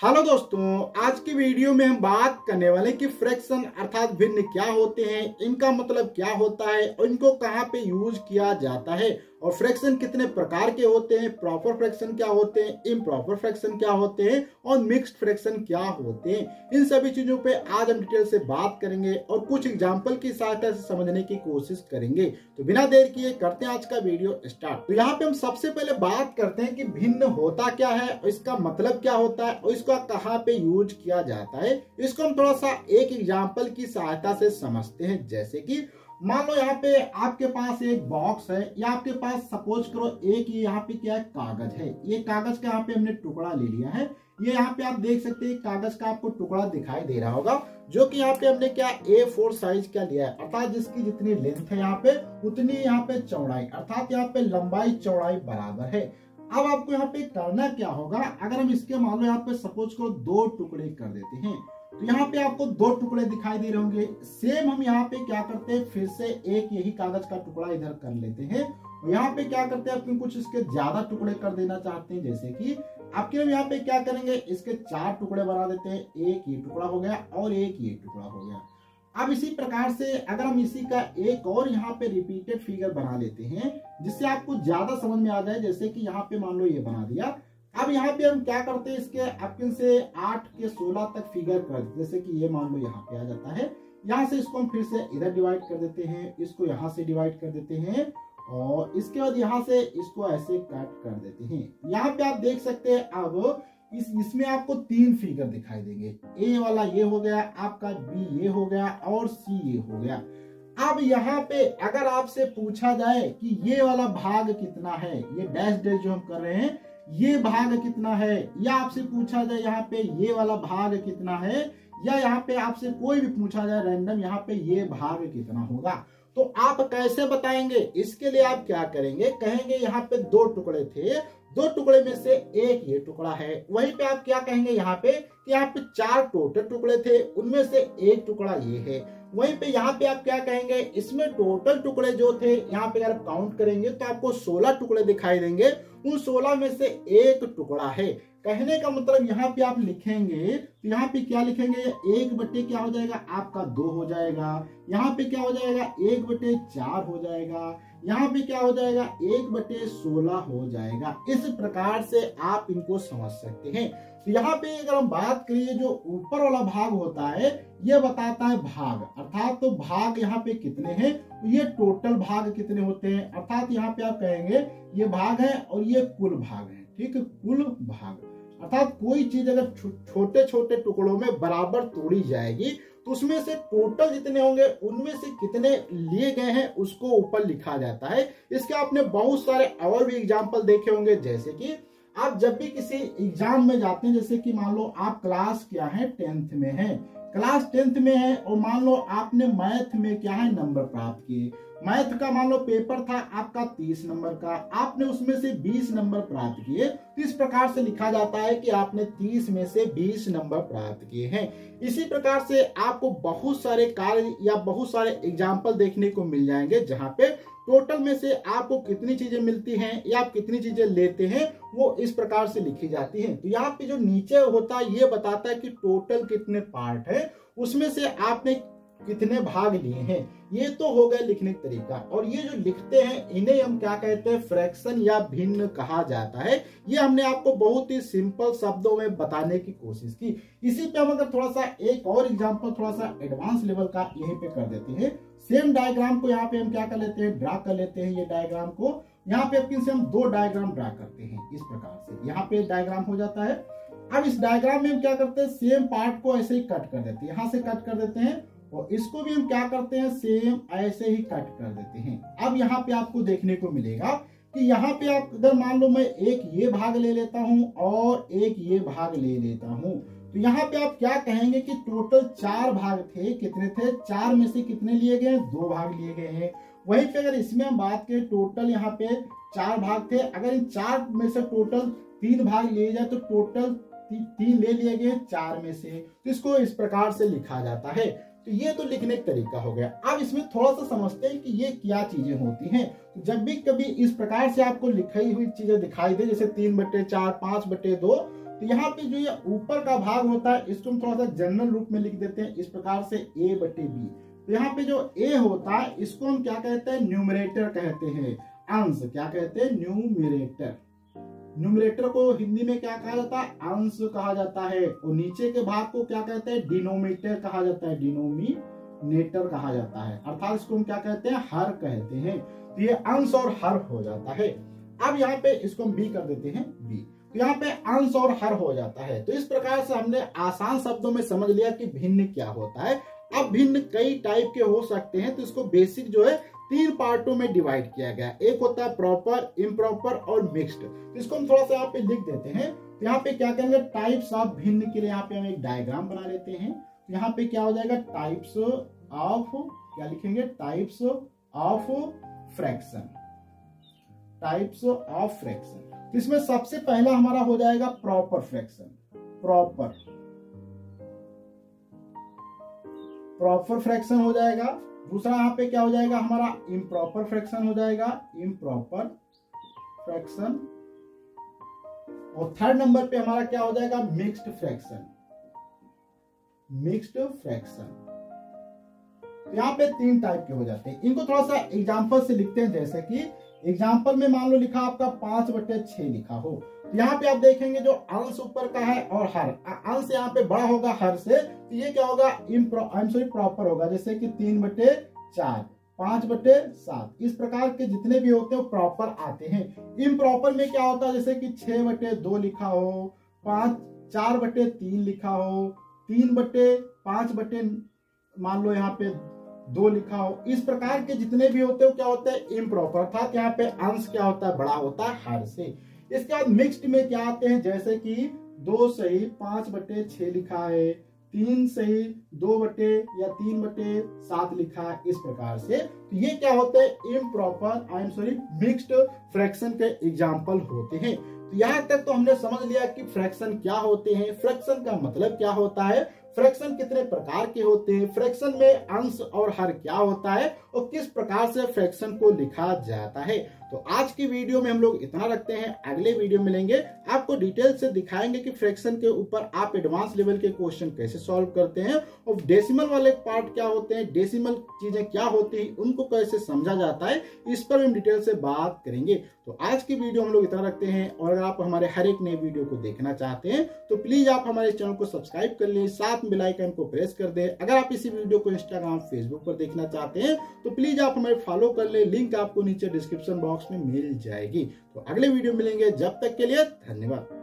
Hello दोस्तों, आज की वीडियो में हम बात करने वाले कि फ्रैक्शन अर्थात भिन्न क्या होते हैं, इनका मतलब क्या होता है और इनको कहाँ पे यूज किया जाता है और फ्रैक्शन कितने प्रकार के होते हैं, प्रॉपर फ्रैक्शन क्या होते हैं, इम्प्रॉपर फ्रैक्शन क्या होते हैं और मिक्स्ड फ्रैक्शन क्या होते हैं। इन सभी चीजों पे आज हम डिटेल से बात करेंगे और कुछ एग्जाम्पल की सहायता से समझने की कोशिश करेंगे। तो बिना देर किए करते हैं आज का वीडियो स्टार्ट। तो यहाँ पे हम सबसे पहले बात करते हैं कि भिन्न होता क्या है और इसका मतलब क्या होता है और इसका कहाँ पे यूज किया जाता है। इसको हम थोड़ा सा एक एग्जाम्पल की सहायता से समझते हैं। जैसे कि मान लो यहाँ पे आपके पास एक बॉक्स है या आपके पास सपोज करो एक ये यहाँ पे क्या है, कागज है। ये कागज का यहाँ पे हमने टुकड़ा ले लिया है। ये यहाँ पे आप देख सकते हैं कागज का आपको टुकड़ा दिखाई दे रहा होगा, जो कि यहाँ पे हमने क्या A4 साइज का लिया है, अर्थात जिसकी जितनी लेंथ है यहाँ पे उतनी यहाँ पे चौड़ाई, अर्थात यहाँ पे लंबाई चौड़ाई बराबर है। अब आपको यहाँ पे करना क्या होगा, अगर हम इसके मान लो यहाँ पे सपोज करो दो टुकड़े कर देते हैं तो यहाँ पे आपको दो टुकड़े दिखाई दे रहे होंगे। सेम हम यहाँ पे क्या करते हैं, फिर से एक यही कागज का टुकड़ा इधर कर लेते हैं और यहाँ पे क्या करते हैं, अपने कुछ इसके ज्यादा टुकड़े कर देना चाहते हैं। जैसे कि आपके हम यहाँ पे क्या करेंगे, इसके 4 टुकड़े बना देते हैं। एक ये टुकड़ा हो गया और एक ये टुकड़ा हो गया। अब इसी प्रकार से अगर हम इसी का एक और यहाँ पे रिपीटेड फिगर बना लेते हैं जिससे आपको ज्यादा समझ में आ जाए। जैसे कि यहाँ पे मान लो ये बना दिया। अब यहाँ पे हम क्या करते हैं, इसके आपके से 8 के 16 तक फिगर कर, जैसे कि ये मान लो यहाँ पे आ जाता है। यहाँ से इसको हम फिर से इधर डिवाइड कर देते हैं, इसको यहाँ से डिवाइड कर देते हैं और इसके बाद यहाँ से इसको ऐसे कट कर देते हैं। यहाँ पे आप देख सकते हैं अब इसमें आपको 3 फिगर दिखाई देंगे। ए वाला ये हो गया आपका, बी ये हो गया और सी ये हो गया। अब यहाँ पे अगर आपसे पूछा जाए कि ये वाला भाग कितना है, ये डैश डैश जो हम कर रहे हैं ये भाग कितना है, या आपसे पूछा जाए यहाँ पे ये वाला भाग कितना है, या यहाँ पे आपसे कोई भी पूछा जाए रैंडम यहाँ पे ये भाग कितना होगा, तो आप कैसे बताएंगे। इसके लिए आप क्या करेंगे, कहेंगे यहाँ पे 2 टुकड़े थे, 2 टुकड़े में से एक ये टुकड़ा है। वहीं पे आप क्या कहेंगे यहाँ पे कि यहाँ पे 4 टोटल टुकड़े थे, उनमें से एक टुकड़ा ये है। वहीं पे यहाँ पे आप क्या कहेंगे, इसमें टोटल टुकड़े जो थे यहाँ पे अगर काउंट करेंगे तो आपको 16 टुकड़े दिखाई देंगे, उन 16 में से एक टुकड़ा है। कहने का मतलब यहाँ पे आप लिखेंगे तो यहाँ पे क्या लिखेंगे, 1 बटे क्या हो जाएगा आपका 2 हो जाएगा। यहाँ पे क्या हो जाएगा 1 बटे 4 हो जाएगा। यहाँ पे क्या हो जाएगा 1 बटे 16 हो जाएगा। इस प्रकार से आप इनको समझ सकते हैं। तो यहाँ पे अगर हम बात करिए, जो ऊपर वाला भाग होता है ये बताता है भाग, अर्थात तो भाग यहाँ पे कितने हैं, ये टोटल भाग कितने होते हैं, अर्थात यहाँ पे आप कहेंगे ये भाग है और ये कुल भाग है। ठीक है, कुल भाग अर्थात कोई चीज अगर छोटे छोटे टुकड़ों में बराबर तोड़ी जाएगी तो उसमें से टोटल जितने होंगे उनमें से कितने लिए गए हैं उसको ऊपर लिखा जाता है। इसके आपने बहुत सारे और भी एग्जाम्पल देखे होंगे। जैसे कि आप जब भी किसी एग्जाम में जाते हैं, जैसे कि मान लो आप क्लास क्या है 10th में है, क्लास 10th में है और मान लो आपने मैथ में क्या है नंबर प्राप्त किए। मैथ का मान लो पेपर था आपका 30 नंबर का, आपने उसमें से 20 नंबर प्राप्त किए। तो इस प्रकार से लिखा जाता है कि आपने 30 में से 20 नंबर प्राप्त किए हैं। इसी प्रकार से आपको बहुत सारे कार्य या बहुत सारे एग्जाम्पल देखने को मिल जाएंगे जहां पे टोटल में से आपको कितनी चीजें मिलती हैं या आप कितनी चीजें लेते हैं वो इस प्रकार से लिखी जाती हैं। तो यहाँ पे जो नीचे होता है ये बताता है कि टोटल कितने पार्ट है, उसमें से आपने कितने भाग लिए हैं। ये तो हो गया लिखने का तरीका, और ये जो लिखते हैं इन्हें हम क्या कहते हैं, फ्रैक्शन या भिन्न कहा जाता है। ये हमने आपको बहुत ही सिंपल शब्दों में बताने की कोशिश की। इसी पे हम अगर थोड़ा सा एक और एग्जांपल थोड़ा सा एडवांस लेवल का यहीं पे कर देते हैं। सेम डायग्राम को यहाँ पे हम क्या कर लेते हैं, ड्रा कर लेते हैं। ये डायग्राम को यहाँ पे अपने से हम 2 डायग्राम ड्रा करते हैं। इस प्रकार से यहाँ पे डायग्राम हो जाता है। अब इस डायग्राम में हम क्या करते हैं, सेम पार्ट को ऐसे ही कट कर देते हैं, यहाँ से कट कर देते हैं और इसको भी हम क्या करते हैं सेम ऐसे ही कट कर देते हैं। अब यहाँ पे आपको देखने को मिलेगा कि यहाँ पे आप अगर मान लो मैं एक ये भाग ले लेता हूँ और एक ये भाग ले लेता हूँ, तो यहाँ पे आप क्या कहेंगे कि टोटल 4 भाग थे। कितने थे, 4 में से कितने लिए गए, 2 भाग लिए गए हैं। वहीं पे अगर इसमें हम बात करें टोटल यहाँ पे 4 भाग थे, अगर इन 4 में से टोटल 3 भाग लिए जाए तो टोटल 3 ले लिए गए 4 में से। तो इसको इस प्रकार से लिखा जाता है। तो ये तो लिखने का तरीका हो गया। अब इसमें थोड़ा सा समझते हैं कि ये क्या चीजें होती हैं। तो जब भी कभी इस प्रकार से आपको लिखी हुई चीजें दिखाई दे, जैसे 3/4, 5/2, तो यहाँ पे जो ये ऊपर का भाग होता है इसको हम थोड़ा सा जनरल रूप में लिख देते हैं इस प्रकार से a/b। तो यहाँ पे जो a होता है इसको हम क्या कहते हैं, न्यूमरेटर कहते हैं, अंश। क्या कहते हैं, न्यूमरेटर। न्यूमरेटर को हिंदी में क्या कहा जाता है, अंश कहा जाता है। और नीचे के भाग को क्या कहते हैं, डिनोमिनेटर कहा जाता है, डिनोमिनेटर कहा जाता है। अर्थात इसको हम क्या कहते हैं, हर कहते हैं। तो ये अंश और हर हो जाता है। अब यहाँ पे इसको हम बी कर देते हैं, बी। तो यहाँ पे अंश और हर हो जाता है। तो इस प्रकार से हमने आसान शब्दों में समझ लिया कि भिन्न क्या होता है। अब भिन्न कई टाइप के हो सकते हैं, तो इसको बेसिक जो है 3 पार्टों में डिवाइड किया गया। एक होता है प्रॉपर, इम्प्रॉपर और मिक्स्ड। तो इसको हम थोड़ा सा यहाँ पे लिख देते हैं। तो यहाँ पे क्या करेंगे, टाइप्स ऑफ भिन्न के लिए यहाँ पे हम एक डायग्राम बना लेते हैं। तो यहाँ पे क्या हो जाएगा, टाइप्स ऑफ, क्या लिखेंगे, types of fraction, types of fraction. तो इसमें सबसे पहला हमारा हो जाएगा प्रॉपर फ्रैक्शन, प्रॉपर फ्रैक्शन हो जाएगा। दूसरा यहाँ पे क्या हो जाएगा हमारा, इम्प्रॉपर फ्रैक्शन हो जाएगा, इम्प्रॉपर फ्रैक्शन। और थर्ड नंबर पे हमारा क्या हो जाएगा, मिक्स्ड फ्रैक्शन, मिक्स्ड फ्रैक्शन। यहाँ पे 3 टाइप के हो जाते हैं। इनको थोड़ा सा एग्जांपल से लिखते हैं। जैसे कि एग्जांपल में मान लो लिखा आपका 5/6 लिखा हो। यहाँ पे आप देखेंगे जो अंश ऊपर का है और हर, अंश यहाँ पे बड़ा होगा हर से, तो ये क्या होगा, प्रॉपर होगा। जैसे कि 3/4, 5/7, इस प्रकार के जितने भी होते हैं वो प्रॉपर आते हैं। इम्प्रॉपर में क्या होता है, जैसे कि 6/2 लिखा हो, 4/3 लिखा हो, 3/5 मान लो यहाँ पे 2 लिखा हो। इस प्रकार के जितने भी होते हैं क्या होते हैं, इम्प्रॉपर। अर्थात यहाँ पे अंश क्या होता है, बड़ा होता है हर से। इसके बाद मिक्स्ड में क्या आते हैं, जैसे कि 2 सही 5/6 लिखा है, 3 सही 3/7 लिखा है, इस प्रकार से। तो ये क्या होते हैं, इम्प्रॉपर मिक्स्ड फ्रैक्शन के एग्जाम्पल होते हैं। तो यहाँ तक तो हमने समझ लिया कि फ्रैक्शन क्या होते हैं, फ्रैक्शन का मतलब क्या होता है, फ्रैक्शन कितने प्रकार के होते हैं, फ्रैक्शन में अंश और हर क्या होता है और किस प्रकार से फ्रैक्शन को लिखा जाता है। तो आज की वीडियो में हम लोग इतना रखते हैं। अगले वीडियो में लेंगे, आपको डिटेल से दिखाएंगे कि फ्रैक्शन के ऊपर आप एडवांस लेवल के क्वेश्चन कैसे सॉल्व करते हैं और डेसिमल वाले पार्ट क्या होते हैं, डेसिमल चीजें क्या होती हैं, उनको कैसे समझा जाता है, इस पर हम डिटेल से बात करेंगे। तो आज की वीडियो हम लोग इतना रखते हैं। और अगर आप हमारे हर एक नए वीडियो को देखना चाहते हैं तो प्लीज आप हमारे चैनल को सब्सक्राइब कर लें, साथ में बेल आइकन को प्रेस कर दें। अगर आप इसी वीडियो को इंस्टाग्राम, फेसबुक पर देखना चाहते हैं तो प्लीज आप हमें फॉलो कर लें, लिंक आपको नीचे डिस्क्रिप्शन बॉक्स में मिल जाएगी। तो अगले वीडियो मिलेंगे, जब तक के लिए धन्यवाद।